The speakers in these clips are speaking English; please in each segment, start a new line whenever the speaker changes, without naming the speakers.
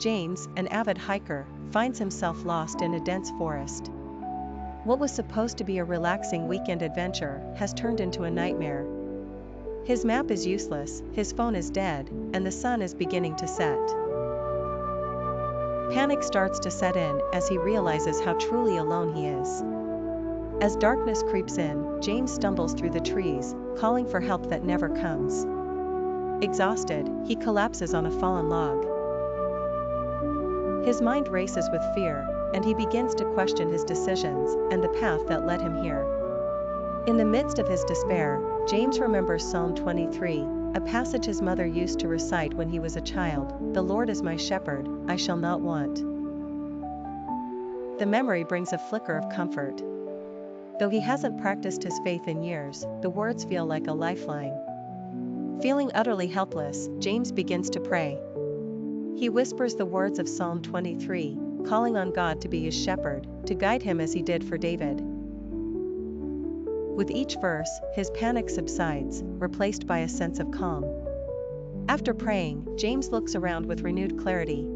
James, an avid hiker, finds himself lost in a dense forest. What was supposed to be a relaxing weekend adventure has turned into a nightmare. His map is useless, his phone is dead, and the sun is beginning to set. Panic starts to set in as he realizes how truly alone he is. As darkness creeps in, James stumbles through the trees, calling for help that never comes. Exhausted, he collapses on a fallen log. His mind races with fear, and he begins to question his decisions and the path that led him here. In the midst of his despair, James remembers Psalm 23, a passage his mother used to recite when he was a child. "The Lord is my shepherd, I shall not want." The memory brings a flicker of comfort. Though he hasn't practiced his faith in years, the words feel like a lifeline. Feeling utterly helpless, James begins to pray. He whispers the words of Psalm 23, calling on God to be his shepherd, to guide him as he did for David. With each verse, his panic subsides, replaced by a sense of calm. After praying, James looks around with renewed clarity.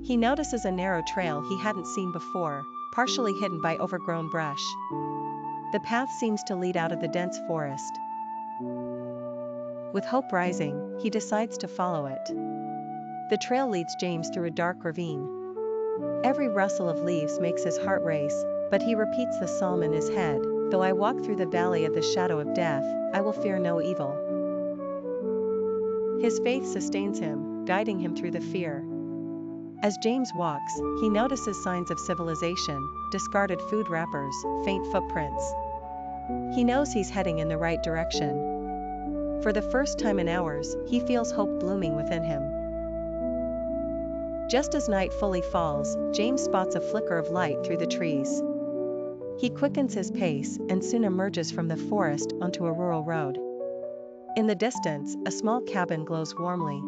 He notices a narrow trail he hadn't seen before, partially hidden by overgrown brush. The path seems to lead out of the dense forest. With hope rising, he decides to follow it. The trail leads James through a dark ravine. Every rustle of leaves makes his heart race, but he repeats the psalm in his head, "Though I walk through the valley of the shadow of death, I will fear no evil." His faith sustains him, guiding him through the fear. As James walks, he notices signs of civilization, discarded food wrappers, faint footprints. He knows he's heading in the right direction. For the first time in hours, he feels hope blooming within him. Just as night fully falls, James spots a flicker of light through the trees. He quickens his pace and soon emerges from the forest onto a rural road. In the distance, a small cabin glows warmly.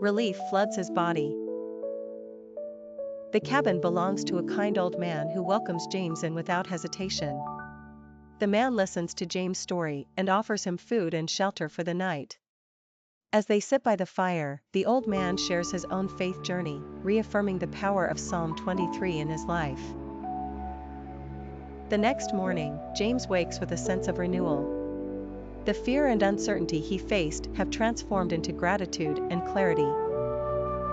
Relief floods his body. The cabin belongs to a kind old man who welcomes James in without hesitation. The man listens to James' story and offers him food and shelter for the night. As they sit by the fire, the old man shares his own faith journey, reaffirming the power of Psalm 23 in his life. The next morning, James wakes with a sense of renewal. The fear and uncertainty he faced have transformed into gratitude and clarity.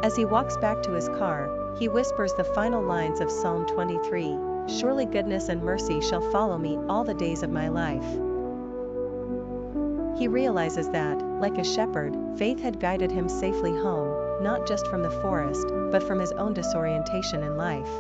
As he walks back to his car, he whispers the final lines of Psalm 23, "Surely goodness and mercy shall follow me all the days of my life." He realizes that, like a shepherd, faith had guided him safely home, not just from the forest, but from his own disorientation in life.